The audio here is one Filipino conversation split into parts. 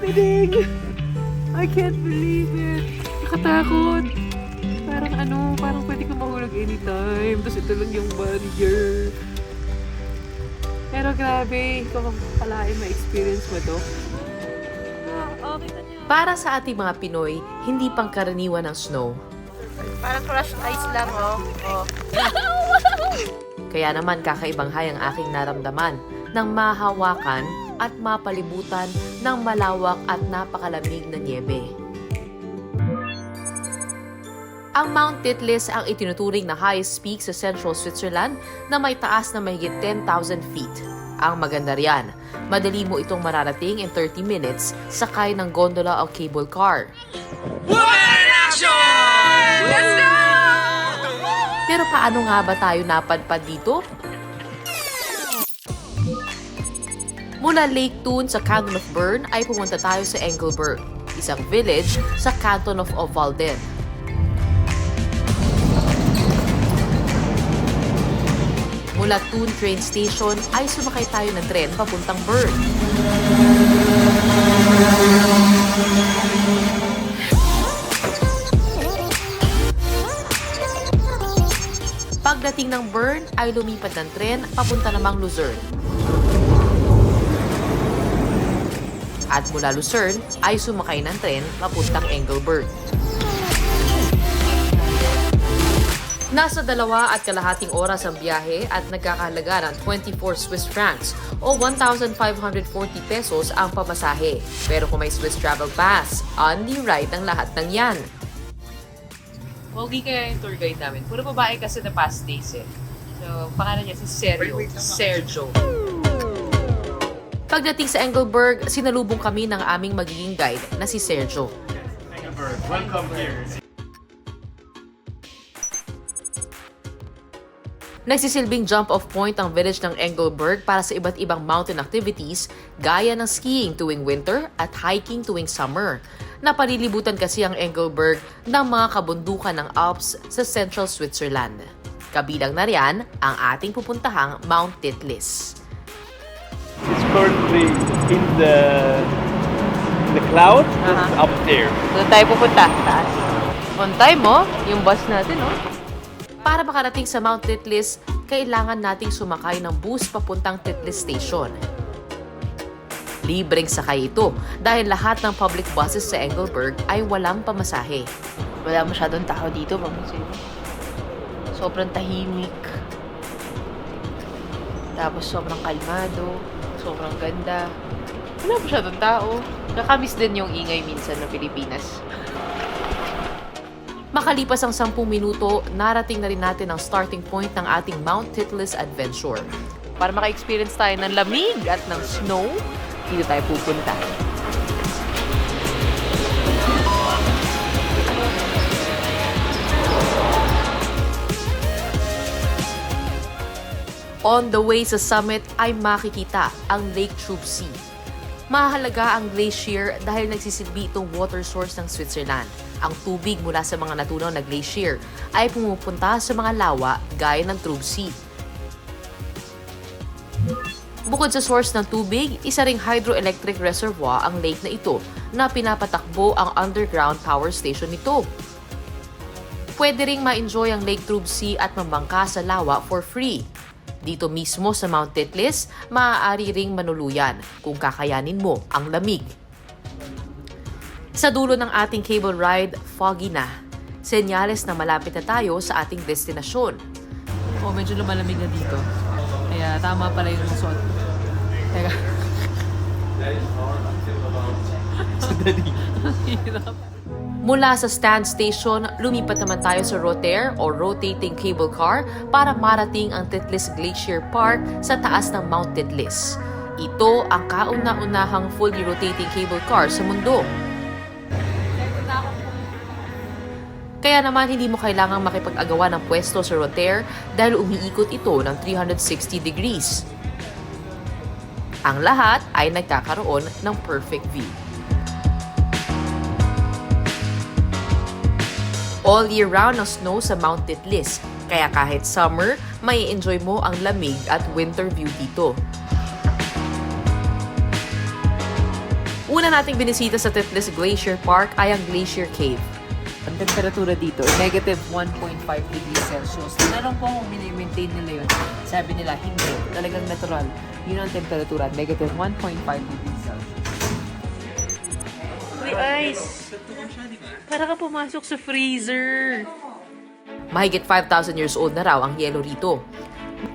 happening? I can't believe it. Nakatakot. Parang pwede ka mahulog anytime. Tapos ito lang yung barrier. Pero grabe, ikaw kalahin ma-experience mo to. Para sa ating mga Pinoy, hindi pangkaraniwan ang snow. Parang crushed ice lang, oh. Kaya naman kakaibanghay ang aking naramdaman nang mahawakan at mapalibutan ng malawak at napakalamig na niebe. Ang Mount Titlis ang itinuturing na highest peak sa Central Switzerland na may taas na mahigit 10,000 feet. Ang maganda riyan, madali mo itong mararating in 30 minutes sakay ng gondola o cable car. Let's go! Pero paano nga ba tayo napadpad dito? Mula Lake Thun sa Canton of Bern ay pumunta tayo sa Engelberg, isang village sa Canton of Obwalden. Mula Thun train station ay sumakay tayo ng tren papuntang Bern. Pagdating ng Bern ay lumipat ng tren papunta namang Luzern. At mula Luzern ay sumakay ng tren papuntang Engelberg. Nasa 2.5 oras ang biyahe at nagkakahalaga ng 24 Swiss francs o 1,540 pesos ang pamasahe. Pero kung may Swiss Travel Pass, only ride ang lahat ng yan. Pogi kaya yung tour guide namin. Puro babae kasi na past days eh. So, pangalan niya si Sergio. Pagdating sa Engelberg, sinalubong kami ng aming magiging guide na si Sergio. Engelberg, welcome here. Nagsisilbing jump-off point ang village ng Engelberg para sa iba't ibang mountain activities gaya ng skiing tuwing winter at hiking tuwing summer. Napalilibutan kasi ang Engelberg ng mga kabundukan ng Alps sa Central Switzerland. Kabilang na riyan ang ating pupuntahang Mount Titlis. It's currently in the cloud. It's up there. Doon tayo pupunta, taas. On time, oh. Yung bus natin, oh. Para makarating sa Mount Titlis, kailangan nating sumakay ng bus papuntang Titlis Station. Libreng sakay ito dahil lahat ng public buses sa Engelberg ay walang pamasahe. Wala masyadong tao dito, mamusin. Sobrang tahimik. Tapos sobrang kalmado. Sobrang ganda. Wala masyadong tao. Nakamiss din yung ingay minsan ng Pilipinas. Makalipas ang 10 minuto, narating na rin natin ang starting point ng ating Mount Titlis adventure. Para maka-experience tayo ng lamig at ng snow, dito tayo pupunta. On the way sa summit ay makikita ang Lake Trubsee. Mahalaga ang glacier dahil nagsisilbi itong water source ng Switzerland. Ang tubig mula sa mga natunaw na glacier ay pumupunta sa mga lawa gaya ng Trubsee. Bukod sa source ng tubig, isa ring hydroelectric reservoir ang lake na ito na pinapatakbo ang underground power station nito. Pwede ring ma-enjoy ang Lake Trubsee at mambangka sa lawa for free. Dito mismo sa Mount Titlis, maaari ring manuluyan kung kakayanin mo ang lamig. Sa dulo ng ating cable ride, foggy na. Senyales na malapit na tayo sa ating destinasyon. Oh, medyo lumalamig na dito. Kaya tama pala yung suot. Teka. Hirap. Mula sa stand station, lumipat naman tayo sa Rotair o rotating cable car para marating ang Titlis Glacier Park sa taas ng Mount Titlis. Ito ang kauna-unahang fully rotating cable car sa mundo. Kaya naman hindi mo kailangang makipag-agawa ng pwesto sa Rotair dahil umiikot ito ng 360 degrees. Ang lahat ay nagkakaroon ng perfect view. All year round ang snow sa Mount Titlis, kaya kahit summer, may enjoy mo ang lamig at winter view dito. Una Una nating binisita sa Titlis Glacier Park ay ang Glacier Cave. Ang temperatura dito, negative 1.5 degrees Celsius. Tinanong ko kung mini-maintain nila yun. Sabi nila, hindi. Talagang natural. Yun ang temperatura, negative 1.5 degrees Celsius. Uy, ice! Para ka pumasok sa freezer. Mahigit 5,000 years old na raw ang yelo rito.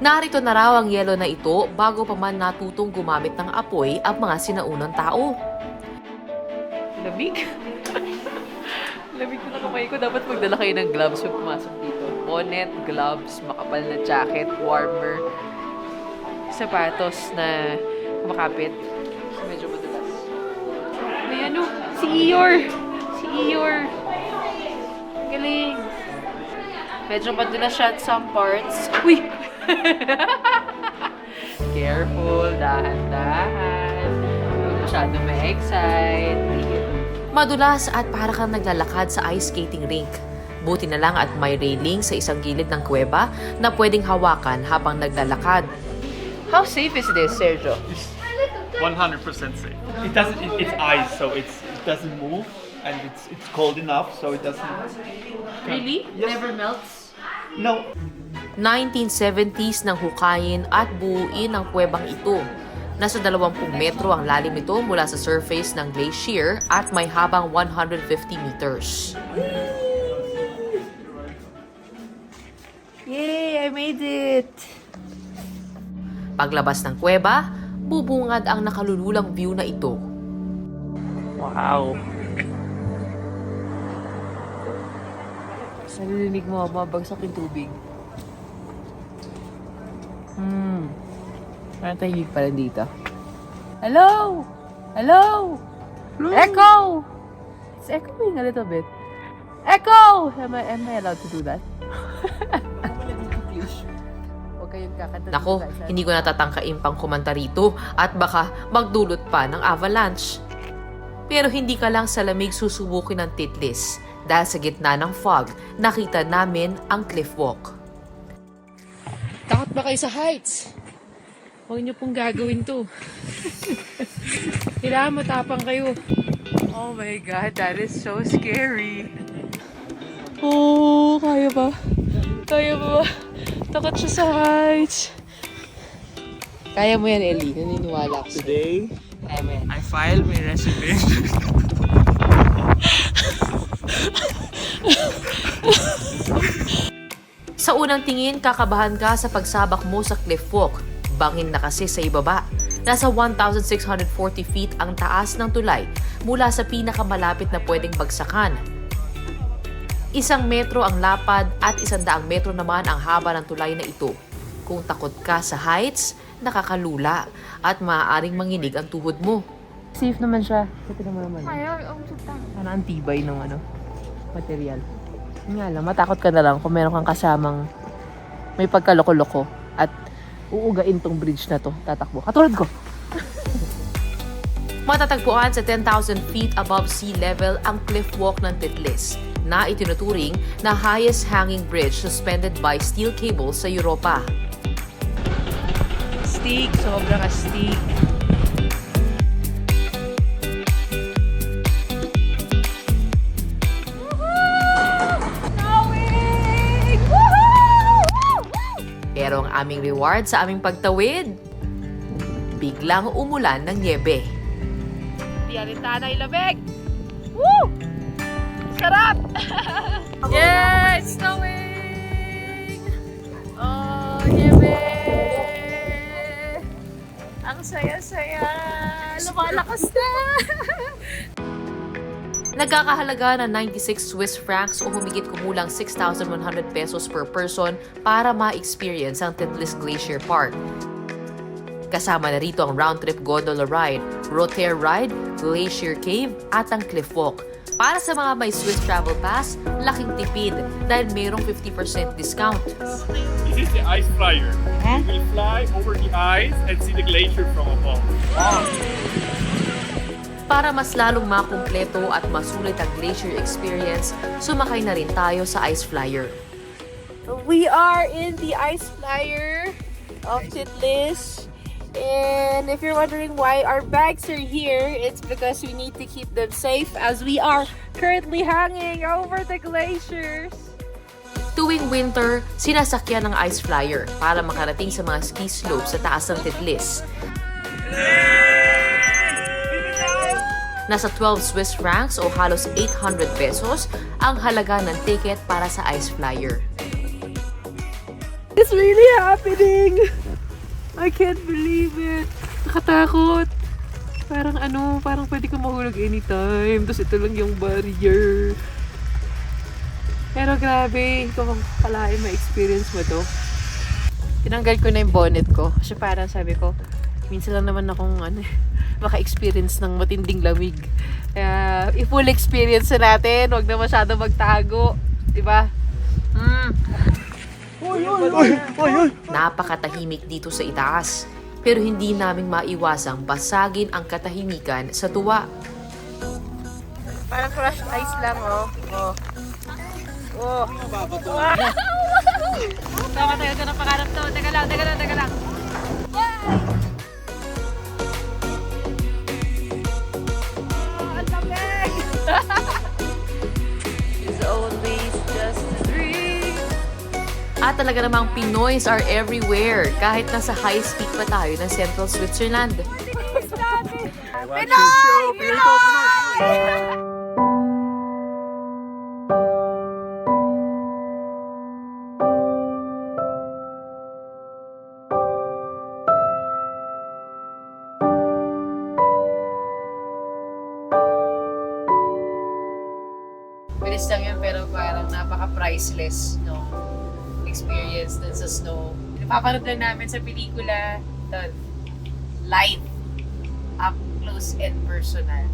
Narito na raw ang yelo na ito bago pa man natutong gumamit ng apoy ang mga sinaunang tao. Lamig. Lamig ko na kamay ko. Dapat magdala kayo ng gloves pag pumasok dito. Bonnet, gloves, makapal na jacket, warmer, sapatos na kumakapit. Medyo madalas. May ano, si Eeyore! Si Eeyore! Galing! Medyo madulas siya at some parts. Uy! Careful, dahan-dahan. Huwag masyado ma-excite. Madulas at para kang naglalakad sa ice skating rink. Buti na lang at may railing sa isang gilid ng kuweba na pwedeng hawakan habang naglalakad. How safe is this, Sergio? 100% safe. It doesn't. It's ice, so it doesn't move, and it's cold enough, so it doesn't. Really? Yes. Never melts? No. 1970s nang hukayin at buuin ang kuwebang ito. Nasa 20 metro ang lalim nito mula sa surface ng glacier at may habang 150 meters. Yay! I made it! Paglabas ng kuweba, bubungad ang nakalululang view na ito. Wow! Sa narinig mo, mabagsak yung tubig. Parang tahimik pa rin dito. Hello! Hello! Echo! It's echoing a little bit. Echo! Am I allowed to do that? Huwag kayong kakanta. Nako, hindi ko natatangkain pang kumanta rito at baka magdulot pa ng avalanche. Pero hindi ka lang sa lamig susubukin ng Titlis. Dahil sa gitna ng fog, nakita namin ang cliff walk. Takot ba kayo sa heights? Huwag niyo pong gagawin to. Kailangan matapang kayo. Oh my God, that is so scary. Oh, kaya ba? Kaya ba? Takot siya sa heights. Kaya mo yan, Ellie. Naniniwala ako. Today, Kaya mo yan. I filed my resignation. Sa unang tingin, kakabahan ka sa pagsabak mo sa cliff walk. Bangin na kasi sa ibaba. Nasa 1,640 feet ang taas ng tulay mula sa pinakamalapit na pwedeng bagsakan. 1 metro ang lapad at 100 metro naman ang haba ng tulay na ito. Kung takot ka sa heights, nakakalula at maaaring manginig ang tuhod mo. Safe naman siya. Kasi naman. Parang ang tibay ng material. Yun nga lang, matakot ka na lang kung meron kang kasamang may pagkaloko-loko at uugain tong bridge na to. Tatakbo. Katulad ko. Matatagpuan sa 10,000 feet above sea level ang cliff walk ng Titlis, na itinuturing na highest hanging bridge suspended by steel cables sa Europa. Astig, sobrang astig. Pero ang aming reward sa aming pagtawid, biglang umulan ng niebe. Dialintana yung lamig! Woo! Sarap! Yeah! It's snowing! Oh, niebe! Ang saya-saya! Lumalakas na! Nagkakahalaga ng 96 Swiss francs o humigit kumulang 6,100 pesos per person para ma-experience ang Titlis Glacier Park. Kasama na rito ang round-trip gondola ride, Rotair ride, Glacier Cave at ang cliff walk. Para sa mga may Swiss Travel Pass, laking tipid dahil mayroong 50% discount. This is the ice flyer. You will fly over the ice and see the glacier from above. Para mas lalong makumpleto at masulit ang glacier experience, sumakay na rin tayo sa Ice Flyer. We are in the Ice Flyer of Titlis. And if you're wondering why our bags are here, it's because we need to keep them safe as we are currently hanging over the glaciers. Tuwing winter, sinasakyan ng Ice Flyer para makarating sa mga ski slopes sa taas ng Titlis. Nasa 12 Swiss francs o halos 800 pesos ang halaga ng ticket para sa Ice Flyer. It's really happening! I can't believe it. Nakatakot. Parang pwede ka mahulog anytime. Tapos ito lang yung barrier. Pero grabe, kung kalahin ma-experience mo to. Tinanggal ko na yung bonnet ko. Kasi parang sabi ko, minsan lang naman akong maka-experience ng matinding lamig. Kaya, i-full experience na natin. Huwag na masyado magtago. Diba? Napakatahimik dito sa itaas, pero hindi namin maiwasang basagin ang katahimikan sa tuwa. Parang crushed ice lang, oh. Oh. Tama tayo ito ng pakanap to. Teka lang. It's always just a dream. At talaga namang Pinoys are everywhere, kahit nasa highest peak pa tayo ng Central Switzerland. Bilis lang yun, pero parang napaka-priceless, no? Experience dun sa snow. Napapanood lang namin sa pelikula, live, up close and personal.